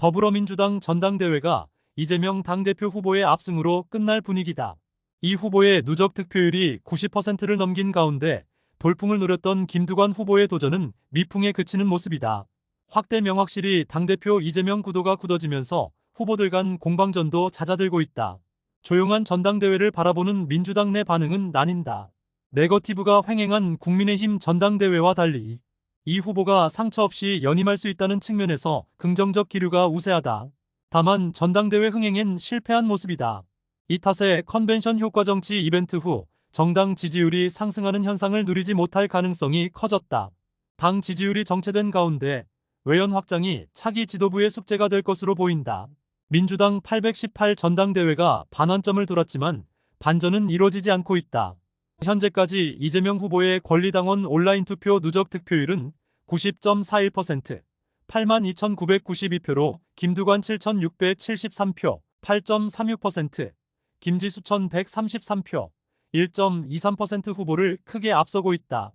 더불어민주당 전당대회가 이재명 당대표 후보의 압승으로 끝날 분위기다. 이 후보의 누적 득표율이 90%를 넘긴 가운데 돌풍을 노렸던 김두관 후보의 도전은 미풍에 그치는 모습이다. 확대 명확실히 당대표 이재명 구도가 굳어지면서 후보들 간 공방전도 잦아들고 있다. 조용한 전당대회를 바라보는 민주당 내 반응은 나뉜다. 네거티브가 횡행한 국민의힘 전당대회와 달리 이 후보가 상처 없이 연임할 수 있다는 측면에서 긍정적 기류가 우세하다. 다만 전당대회 흥행엔 실패한 모습이다. 이 탓에 컨벤션 효과 정치 이벤트 후 정당 지지율이 상승하는 현상을 누리지 못할 가능성이 커졌다. 당 지지율이 정체된 가운데 외연 확장이 차기 지도부의 숙제가 될 것으로 보인다. 민주당 818 전당대회가 반환점을 돌았지만 반전은 이루어지지 않고 있다. 현재까지 이재명 후보의 권리당원 온라인 투표 누적 득표율은 90.41%, 82,992표로 김두관 7,673표, 8.36%, 김지수 1,133표, 1.23% 후보를 크게 앞서고 있다.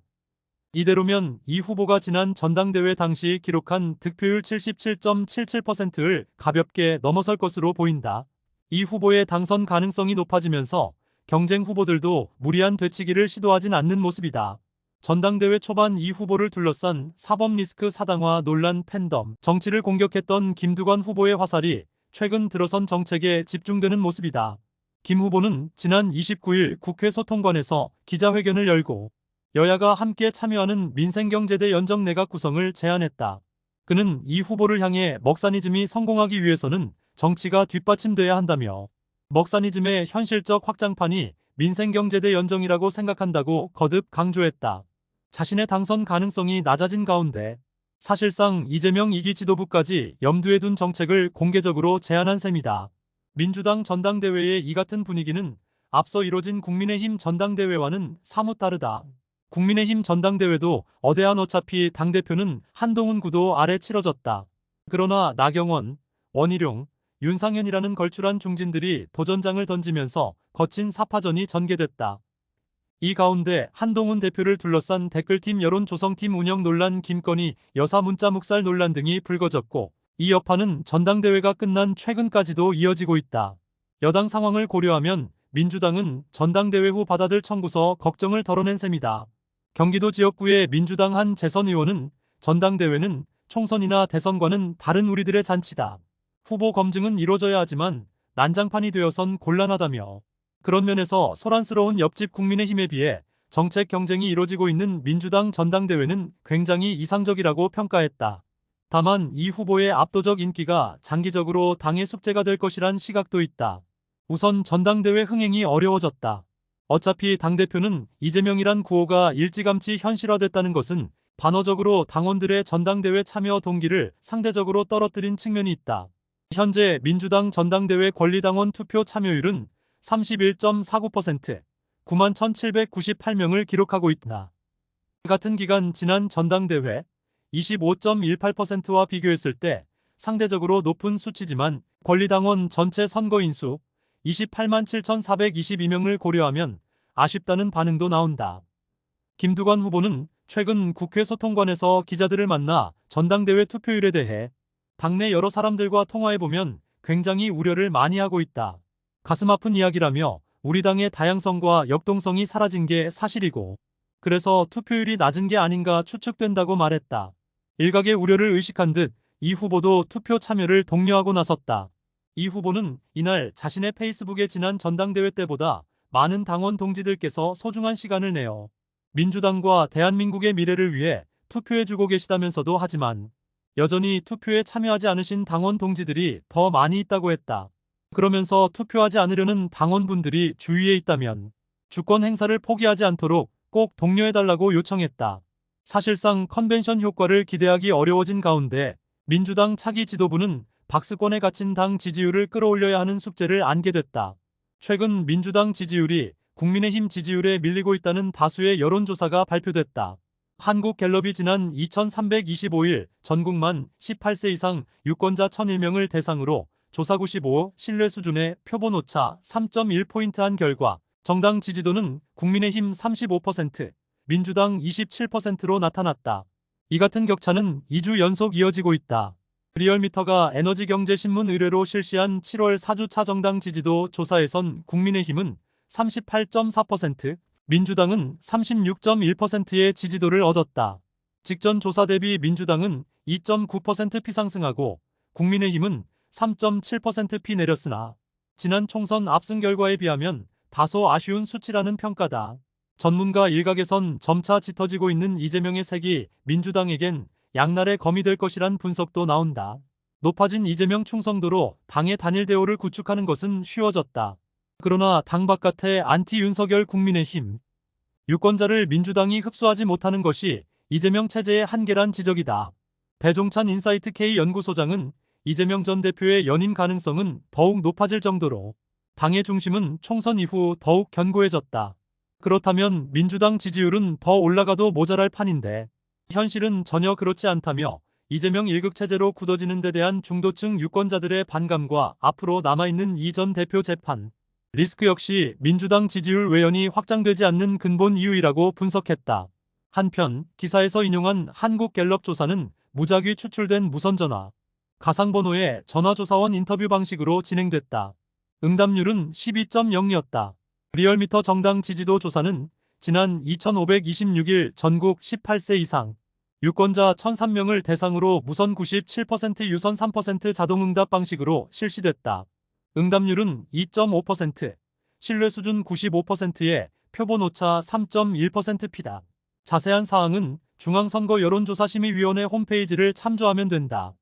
이대로면 이 후보가 지난 전당대회 당시 기록한 득표율 77.77%를 가볍게 넘어설 것으로 보인다. 이 후보의 당선 가능성이 높아지면서 경쟁 후보들도 무리한 되치기를 시도하진 않는 모습이다. 전당대회 초반 이 후보를 둘러싼 사법 리스크 사당화 논란 팬덤, 정치를 공격했던 김두관 후보의 화살이 최근 들어선 정책에 집중되는 모습이다. 김 후보는 지난 29일 국회 소통관에서 기자회견을 열고 여야가 함께 참여하는 민생경제대 연정 내각 구성을 제안했다. 그는 이 후보를 향해 먹사니즘이 성공하기 위해서는 정치가 뒷받침돼야 한다며 먹사니즘의 현실적 확장판이 민생경제대 연정이라고 생각한다고 거듭 강조했다. 자신의 당선 가능성이 낮아진 가운데 사실상 이재명 2기 지도부까지 염두에 둔 정책을 공개적으로 제안한 셈이다. 민주당 전당대회의 이 같은 분위기는 앞서 이뤄진 국민의힘 전당대회와는 사뭇 다르다. 국민의힘 전당대회도 어차피 당대표는 한동훈 구도 아래 치러졌다. 그러나 나경원, 원희룡, 윤상현이라는 걸출한 중진들이 도전장을 던지면서 거친 사파전이 전개됐다. 이 가운데 한동훈 대표를 둘러싼 댓글팀 여론조성팀 운영 논란 김건희 여사 문자 묵살 논란 등이 불거졌고 이 여파는 전당대회가 끝난 최근까지도 이어지고 있다. 여당 상황을 고려하면 민주당은 전당대회 후 받아들 청구서 걱정을 덜어낸 셈이다. 경기도 지역구의 민주당 한 재선 의원은 전당대회는 총선이나 대선과는 다른 우리들의 잔치다. 후보 검증은 이뤄져야 하지만 난장판이 되어선 곤란하다며 그런 면에서 소란스러운 옆집 국민의힘에 비해 정책 경쟁이 이뤄지고 있는 민주당 전당대회는 굉장히 이상적이라고 평가했다. 다만 이 후보의 압도적 인기가 장기적으로 당의 숙제가 될 것이란 시각도 있다. 우선 전당대회 흥행이 어려워졌다. 어차피 당대표는 이재명이란 구호가 일찌감치 현실화됐다는 것은 반어적으로 당원들의 전당대회 참여 동기를 상대적으로 떨어뜨린 측면이 있다. 현재 민주당 전당대회 권리당원 투표 참여율은 31.49%, 91,798명을 기록하고 있다. 같은 기간 지난 전당대회 25.18%와 비교했을 때 상대적으로 높은 수치지만 권리당원 전체 선거인수 28만 7,422명을 고려하면 아쉽다는 반응도 나온다. 김두관 후보는 최근 국회 소통관에서 기자들을 만나 전당대회 투표율에 대해 당내 여러 사람들과 통화해보면 굉장히 우려를 많이 하고 있다. 가슴 아픈 이야기라며 우리 당의 다양성과 역동성이 사라진 게 사실이고 그래서 투표율이 낮은 게 아닌가 추측된다고 말했다. 일각의 우려를 의식한 듯 이 후보도 투표 참여를 독려하고 나섰다. 이 후보는 이날 자신의 페이스북에 지난 전당대회 때보다 많은 당원 동지들께서 소중한 시간을 내어 민주당과 대한민국의 미래를 위해 투표해주고 계시다면서도 하지만 여전히 투표에 참여하지 않으신 당원 동지들이 더 많이 있다고 했다. 그러면서 투표하지 않으려는 당원분들이 주위에 있다면 주권 행사를 포기하지 않도록 꼭 독려해달라고 요청했다. 사실상 컨벤션 효과를 기대하기 어려워진 가운데 민주당 차기 지도부는 박스권에 갇힌 당 지지율을 끌어올려야 하는 숙제를 안게 됐다. 최근 민주당 지지율이 국민의힘 지지율에 밀리고 있다는 다수의 여론조사가 발표됐다. 한국갤럽이 지난 2325일 전국만 18세 이상 유권자 1001명을 대상으로 조사 95 신뢰 수준의 표본 오차 3.1포인트 한 결과 정당 지지도는 국민의힘 35%, 민주당 27%로 나타났다. 이 같은 격차는 2주 연속 이어지고 있다. 리얼미터가 에너지경제신문 의뢰로 실시한 7월 4주차 정당 지지도 조사에선 국민의힘은 38.4%, 민주당은 36.1%의 지지도를 얻었다. 직전 조사 대비 민주당은 2.9%피 상승하고 국민의힘은 3.7%피 내렸으나 지난 총선 압승 결과에 비하면 다소 아쉬운 수치라는 평가다. 전문가 일각에선 점차 짙어지고 있는 이재명의 색이 민주당에겐 양날의 검이 될 것이란 분석도 나온다. 높아진 이재명 충성도로 당의 단일 대오를 구축하는 것은 쉬워졌다. 그러나 당 바깥의 안티 윤석열 국민의힘 유권자를 민주당이 흡수하지 못하는 것이 이재명 체제의 한계란 지적이다. 배종찬 인사이트 K 연구소장은 이재명 전 대표의 연임 가능성은 더욱 높아질 정도로 당의 중심은 총선 이후 더욱 견고해졌다. 그렇다면 민주당 지지율은 더 올라가도 모자랄 판인데 현실은 전혀 그렇지 않다며 이재명 일극체제로 굳어지는 데 대한 중도층 유권자들의 반감과 앞으로 남아있는 이 전 대표 재판 리스크 역시 민주당 지지율 외연이 확장되지 않는 근본 이유이라고 분석했다. 한편 기사에서 인용한 한국갤럽 조사는 무작위 추출된 무선전화, 가상번호의 전화조사원 인터뷰 방식으로 진행됐다. 응답률은 12.0이었다. 리얼미터 정당 지지도 조사는 지난 2526일 전국 18세 이상 유권자 1003명을 대상으로 무선 97%, 유선 3% 자동응답 방식으로 실시됐다. 응답률은 2.5%, 신뢰 수준 95%에 표본 오차 3.1%피다. 자세한 사항은 중앙선거 여론조사심의위원회 홈페이지를 참조하면 된다.